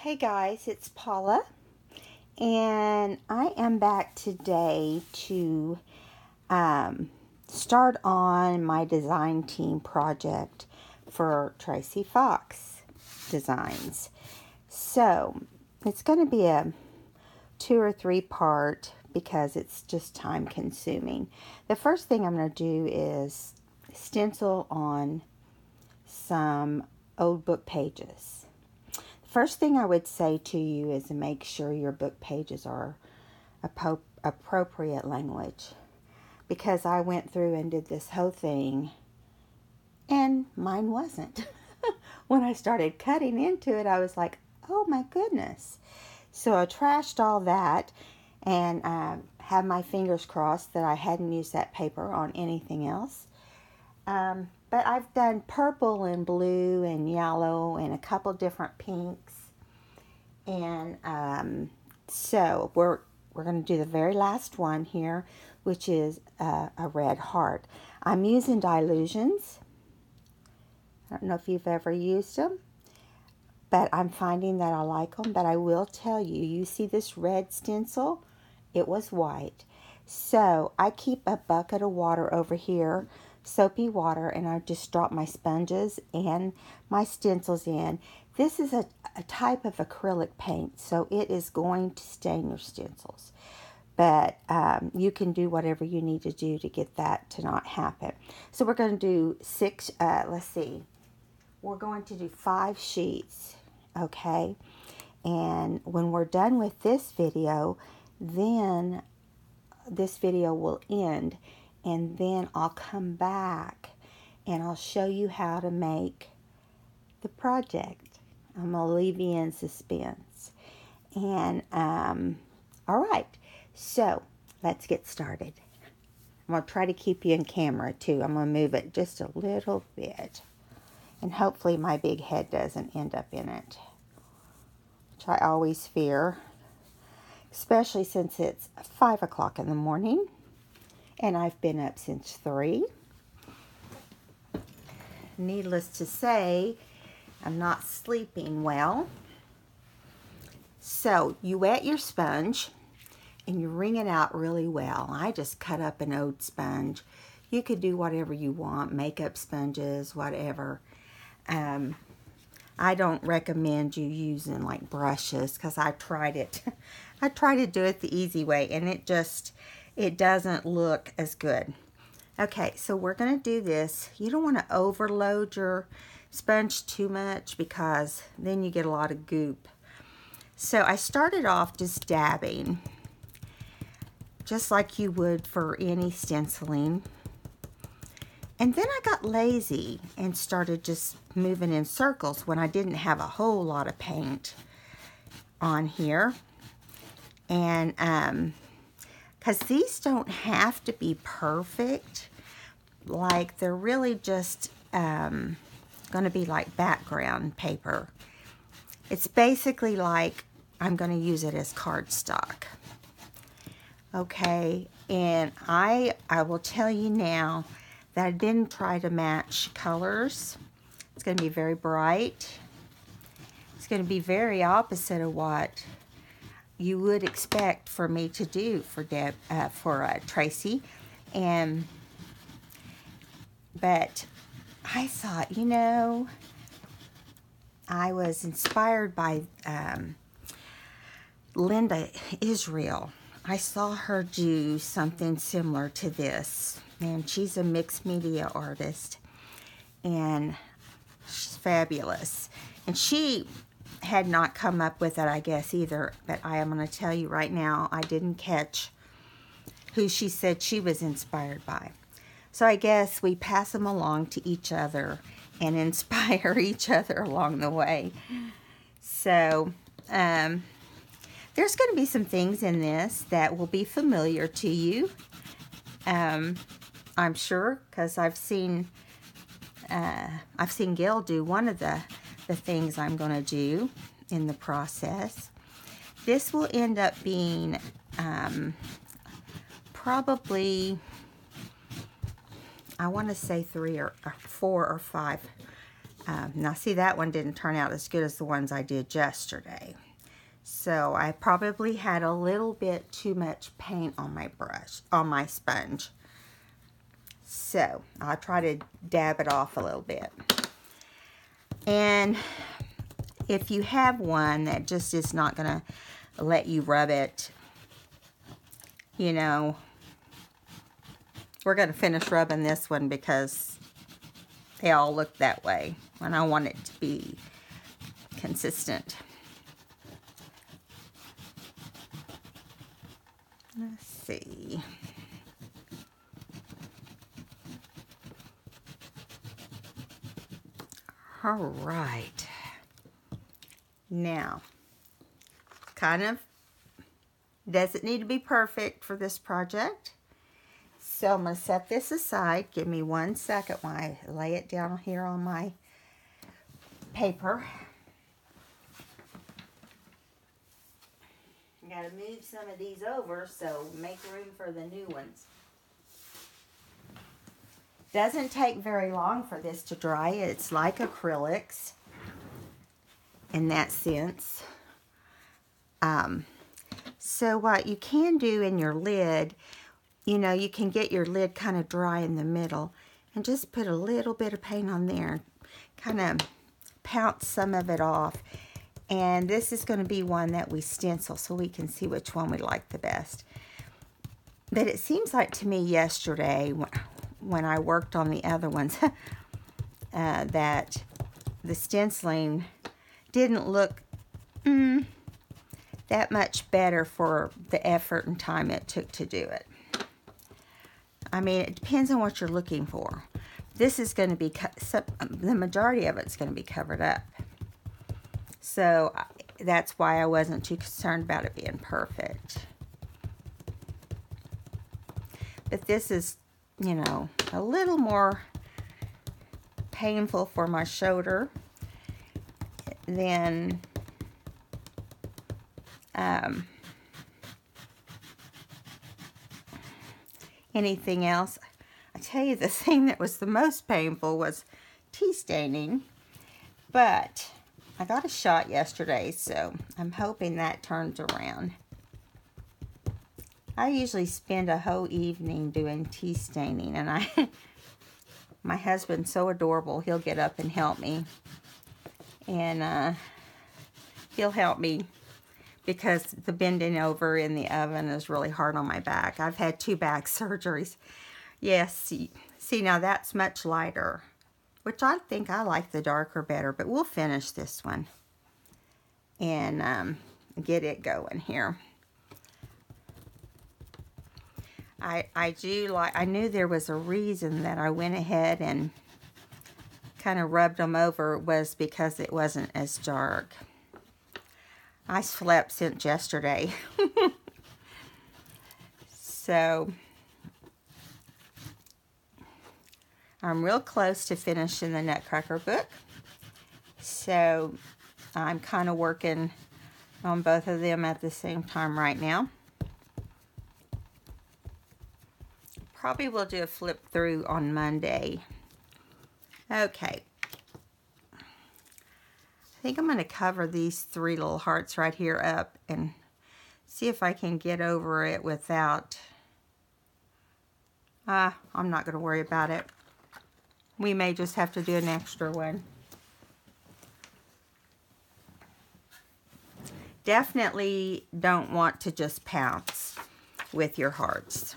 Hey guys, it's Paula, and I am back today to start on my design team project for Tracie Fox Designs. So it's going to be a 2 or 3 part because it's just time consuming. The first thing I'm going to do is stencil on some old book pages. First thing I would say to you is to make sure your book pages are appropriate language, because I went through and did this whole thing and mine wasn't. When I started cutting into it, I was like, oh my goodness. So I trashed all that and had my fingers crossed that I hadn't used that paper on anything else. But I've done purple and blue and yellow and a couple different pinks. And so we're going to do the very last one here, which is a red heart. I'm using Dilutions. I don't know if you've ever used them, but I'm finding that I like them. But I will tell you, you see this red stencil? It was white. So I keep a bucket of water over here, soapy water, and I just drop my sponges and my stencils in. This is a type of acrylic paint, so it is going to stain your stencils. But you can do whatever you need to do to get that to not happen. So we're going to do 6, let's see. We're going to do 5 sheets, okay? And when we're done with this video, then this video will end. And then I'll come back and I'll show you how to make the project. I'm going to leave you in suspense. And, all right. So, let's get started. I'm going to try to keep you in camera, too. I'm going to move it just a little bit. And hopefully my big head doesn't end up in it, which I always fear, especially since it's 5 o'clock in the morning. And I've been up since 3. Needless to say, I'm not sleeping well. So you wet your sponge and you wring it out really well. I just cut up an old sponge. You could do whatever you want, makeup sponges, whatever. I don't recommend you using like brushes because I tried it. I tried to do it the easy way and it doesn't look as good. Okay, so we're going to do this. You don't want to overload your sponge too much because then you get a lot of goop. So I started off just dabbing, just like you would for any stenciling. And then I got lazy and started just moving in circles when I didn't have a whole lot of paint on here. And because these don't have to be perfect, like they're really just going to be like background paper. It's basically like I'm going to use it as cardstock. Okay, and I will tell you now that I didn't try to match colors. It's going to be very bright. It's going to be very opposite of what you would expect for me to do for Tracie. But I thought, you know, I was inspired by Linda Israel. I saw her do something similar to this, and she's a mixed media artist, and she's fabulous. And she had not come up with it, I guess, either, but I am going to tell you right now, I didn't catch who she said she was inspired by. So I guess we pass them along to each other and inspire each other along the way. So there's going to be some things in this that will be familiar to you. I'm sure, because I've seen Gail do one of the things I'm going to do in the process. This will end up being probably, I want to say 3 or 4 or 5 Now see, that one didn't turn out as good as the ones I did yesterday. So I probably had a little bit too much paint on my brush, on my sponge. So I'll try to dab it off a little bit. And if you have one that just is not going to let you rub it, you know, we're going to finish rubbing this one because they all look that way. And I want it to be consistent. Let's see. All right. Now, kind of doesn't need to be perfect for this project. So I'm going to set this aside. Give me 1 second while I lay it down here on my paper. I got to move some of these over, so make room for the new ones. Doesn't take very long for this to dry. It's like acrylics in that sense. So what you can do in your lid, you know, you can get your lid kind of dry in the middle and just put a little bit of paint on there, kind of pounce some of it off. And this is going to be one that we stencil so we can see which one we like the best. But it seems like to me yesterday when I worked on the other ones that the stenciling didn't look that much better for the effort and time it took to do it. I mean, it depends on what you're looking for. This is going to be, the majority of it's going to be covered up. So that's why I wasn't too concerned about it being perfect. But this is, you know, a little more painful for my shoulder than anything else. I tell you, the thing that was the most painful was tea staining, but I got a shot yesterday, so I'm hoping that turns around. I usually spend a whole evening doing tea staining, and my husband's so adorable. He'll get up and help me, and he'll help me because the bending over in the oven is really hard on my back. I've had 2 back surgeries. Yes, see now that's much lighter, which I think I like the darker better, but we'll finish this one and get it going here. I knew there was a reason that I went ahead and kind of rubbed them over, was because it wasn't as dark. I slept since yesterday. So I'm real close to finishing the Nutcracker book. So I'm kind of working on both of them at the same time right now. Probably will do a flip through on Monday. Okay. I think I'm going to cover these 3 little hearts right here up and see if I can get over it without... I'm not going to worry about it. We may just have to do an extra one. Definitely don't want to just pounce with your hearts.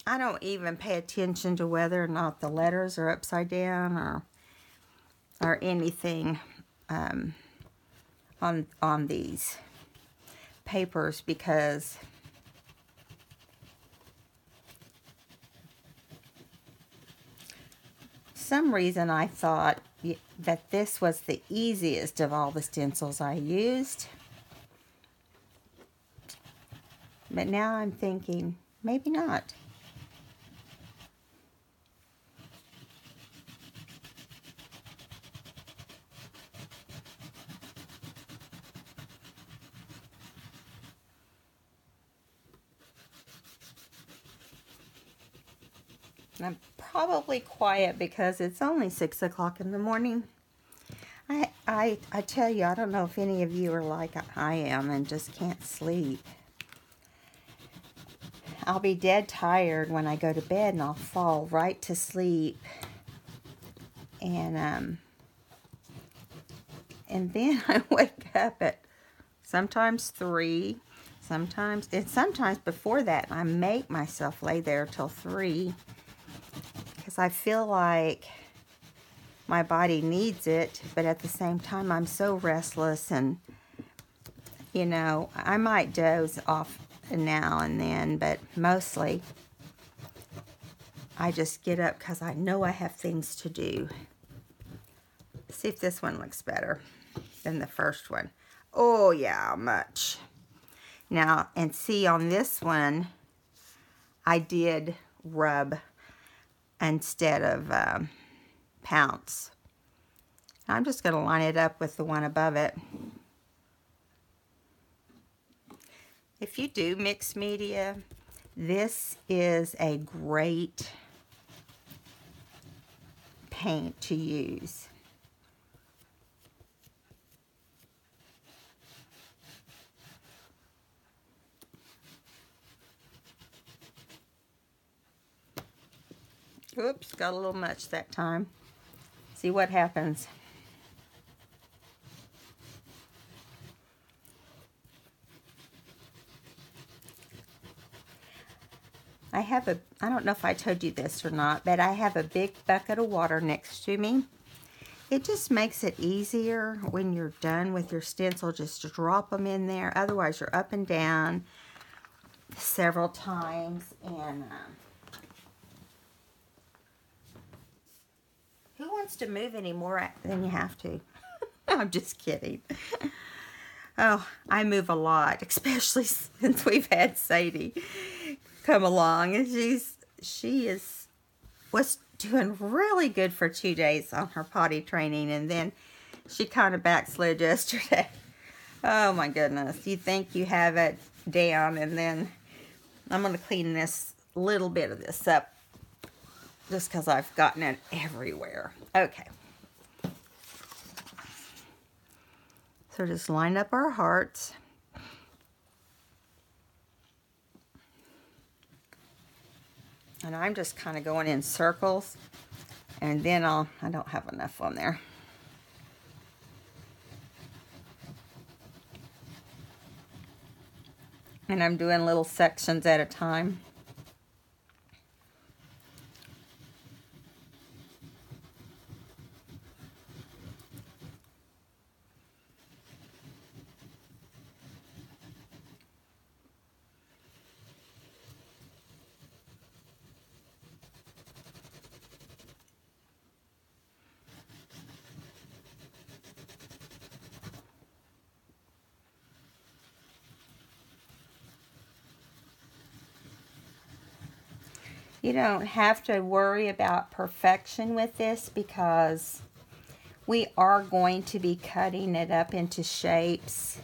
I don't even pay attention to whether or not the letters are upside down or anything on these papers, because some reason I thought that this was the easiest of all the stencils I used. But now I'm thinking, maybe not. I'm probably quiet because it's only 6 o'clock in the morning. I tell you, I don't know if any of you are like I am and just can't sleep. I'll be dead tired when I go to bed and I'll fall right to sleep. And then I wake up at sometimes 3, sometimes before that. I make myself lay there till 3 because I feel like my body needs it, but at the same time I'm so restless, and you know, I might doze off now and then, but mostly I just get up because I know I have things to do. See if this one looks better than the first one. Oh yeah, much. Now, and see on this one, I did rub instead of pounce. I'm just going to line it up with the one above it. If you do mixed media, this is a great paint to use. Oops, got a little much that time. See what happens. I don't know if I told you this or not, but I have a big bucket of water next to me. It just makes it easier when you're done with your stencil just to drop them in there. Otherwise, you're up and down several times. And who wants to move any more than you have to? I'm just kidding. Oh, I move a lot, especially since we've had Sadie come along, and she was doing really good for 2 days on her potty training, and then she kind of backslid yesterday. Oh my goodness, you think you have it down, and then I'm going to clean this little bit of this up just because I've gotten it everywhere. Okay. So just line up our hearts. And I'm just kind of going in circles. And then I don't have enough on there. And I'm doing little sections at a time. You don't have to worry about perfection with this because we are going to be cutting it up into shapes,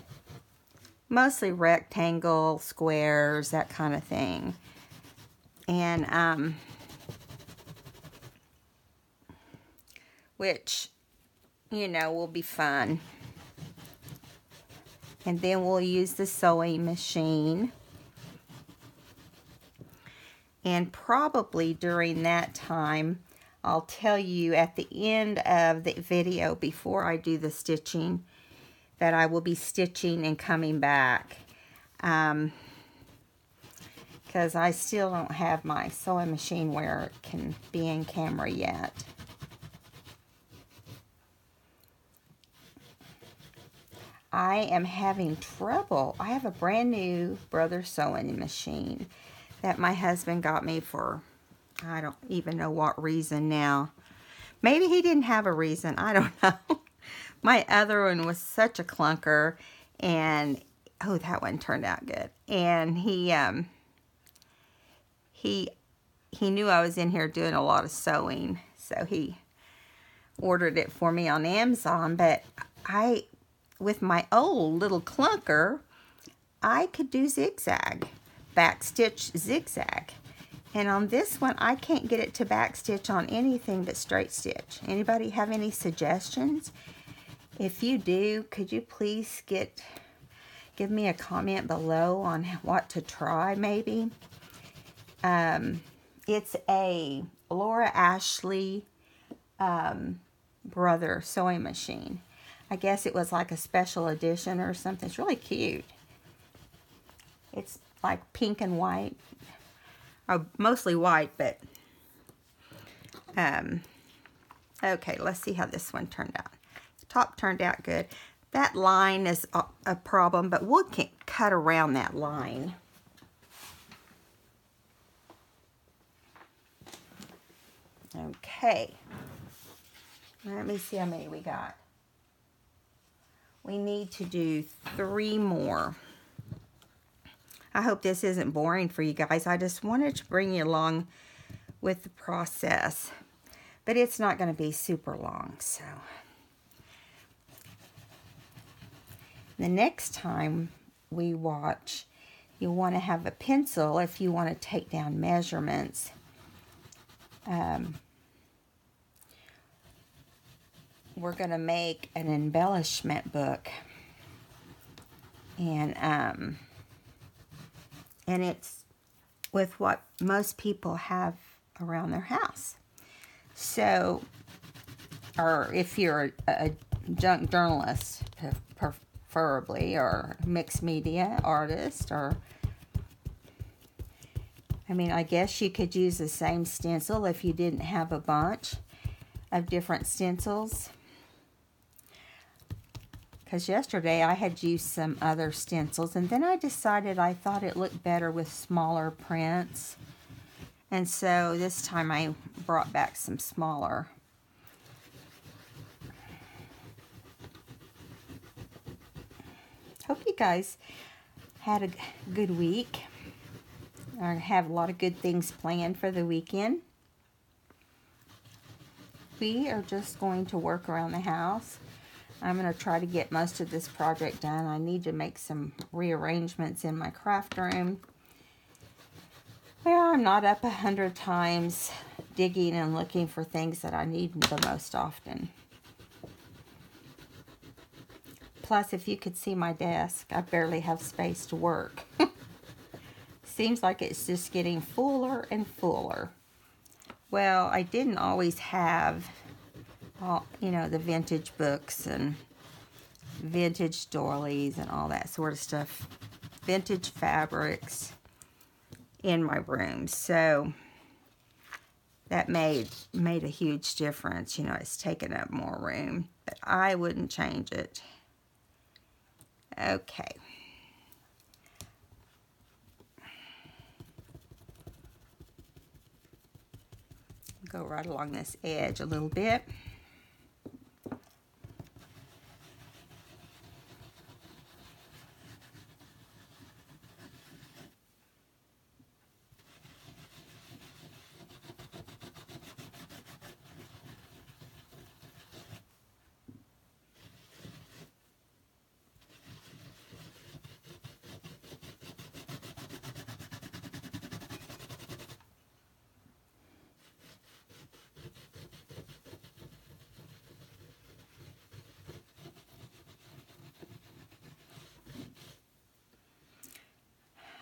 mostly rectangle, squares, that kind of thing. And which, you know, will be fun. And then we'll use the sewing machine. And probably during that time, I'll tell you at the end of the video before I do the stitching that I will be stitching and coming back. Because I still don't have my sewing machine where it can be in camera yet. I am having trouble. I have a brand new Brothers sewing machine that my husband got me for, I don't even know what reason now. Maybe he didn't have a reason. I don't know. My other one was such a clunker, and oh, that one turned out good. And he knew I was in here doing a lot of sewing, so he ordered it for me on Amazon. But with my old little clunker, I could do zigzag. Back stitch zigzag, And on this one, I can't get it to backstitch on anything but straight stitch. Anybody have any suggestions? If you do, could you please give me a comment below on what to try, maybe? It's a Laura Ashley brother sewing machine. I guess it was like a special edition or something. It's really cute. It's like pink and white. Mostly white, but okay, let's see how this one turned out. The top turned out good. That line is a problem, but wood can't cut around that line. Okay, let me see how many we got. We need to do 3 more. I hope this isn't boring for you guys. I just wanted to bring you along with the process. But it's not going to be super long, so. The next time we watch, you want to have a pencil if you want to take down measurements. We're going to make an embellishment book. And it's with what most people have around their house. So, or if you're a junk journalist, preferably, or mixed media artist, or, I mean, I guess you could use the same stencil if you didn't have a bunch of different stencils. Because yesterday I had used some other stencils, and then I decided I thought it looked better with smaller prints. And so this time I brought back some smaller. Hope you guys had a good week, or have a lot of good things planned for the weekend. We are just going to work around the house. I'm going to try to get most of this project done. I need to make some rearrangements in my craft room. Well, I'm not up 100 times digging and looking for things that I need the most often. Plus, if you could see my desk, I barely have space to work. Seems like it's just getting fuller and fuller. Well, I didn't always have all, you know, the vintage books and vintage doilies and all that sort of stuff. Vintage fabrics in my room. So that made a huge difference. You know, it's taken up more room. But I wouldn't change it. Okay. Go right along this edge a little bit.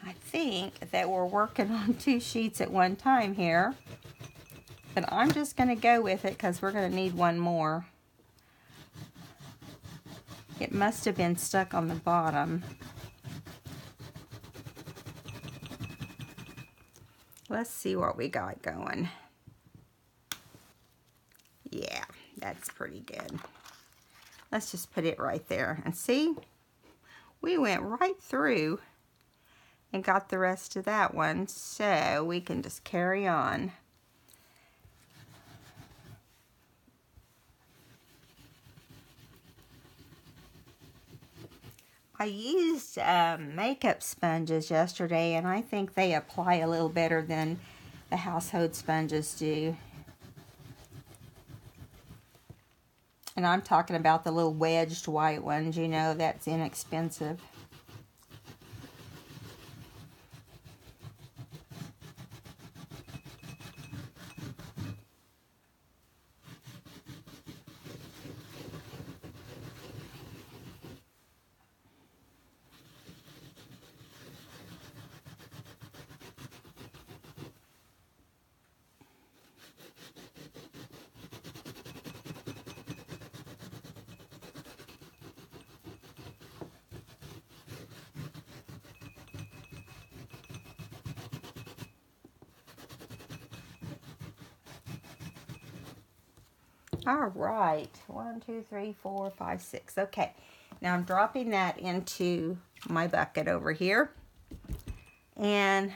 I think that we're working on 2 sheets at one time here, but I'm just going to go with it because we're going to need one more. It must have been stuck on the bottom. Let's see what we got going. Yeah, that's pretty good. Let's just put it right there. And see, we went right through and got the rest of that one, so we can just carry on. I used makeup sponges yesterday, and I think they apply a little better than the household sponges do. And I'm talking about the little wedged white ones, you know, that's inexpensive. All right. 1, 2, 3, 4, 5, 6. Okay. Now I'm dropping that into my bucket over here. And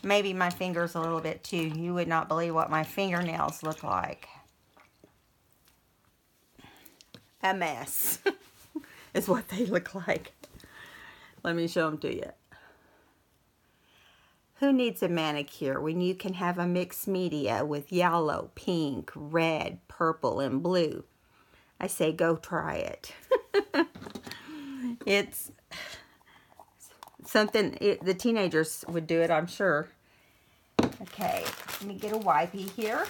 maybe my fingers a little bit too. You would not believe what my fingernails look like. A mess is what they look like. Let me show them to you. Who needs a manicure when you can have a mixed media with yellow, pink, red, purple, and blue? I say go try it. It's something, the teenagers would do it, I'm sure. Okay, let me get a wipey here.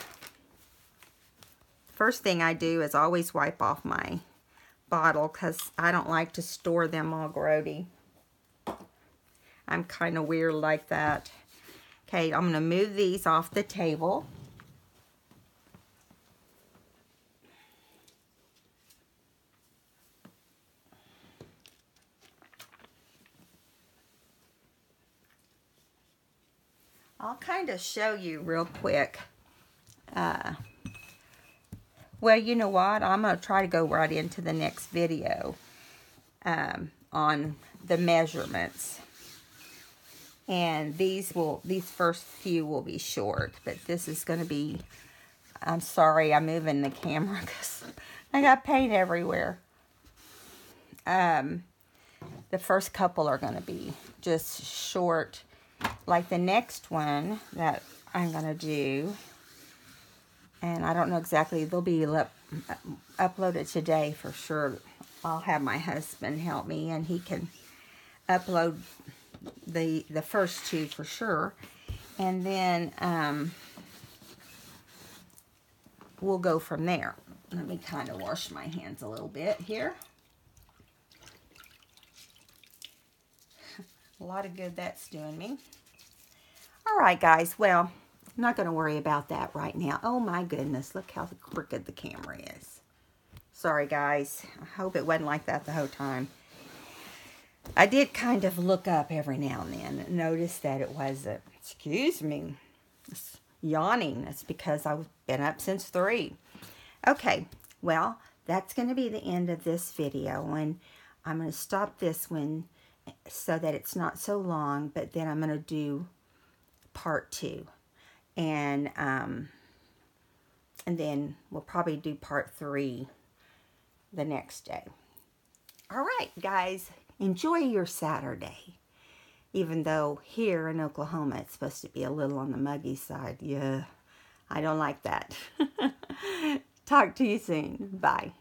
First thing I do is always wipe off my bottle because I don't like to store them all grody. I'm kind of weird like that. Okay, I'm going to move these off the table. I'll kind of show you real quick. Well, you know what? I'm going to try to go right into the next video on the measurements. And these first few will be short, but this is going to be, I'm sorry, I'm moving the camera because I got paint everywhere. The first couple are going to be just short, like the next one that I'm going to do. And I don't know exactly, they'll be uploaded today for sure. I'll have my husband help me and he can upload the first two for sure. And then we'll go from there. Let me kind of wash my hands a little bit here. A lot of good that's doing me. All right, guys. Well, I'm not going to worry about that right now. Oh, my goodness. Look how crooked the camera is. Sorry, guys. I hope it wasn't like that the whole time. I did kind of look up every now and then and notice that it wasn't, excuse me, yawning. That's because I've been up since 3. Okay, well, that's going to be the end of this video. And I'm going to stop this one so that it's not so long, but then I'm going to do part 2. And then we'll probably do part 3 the next day. All right, guys. Enjoy your Saturday. Even though here in Oklahoma it's supposed to be a little on the muggy side. Yeah, I don't like that. Talk to you soon. Bye.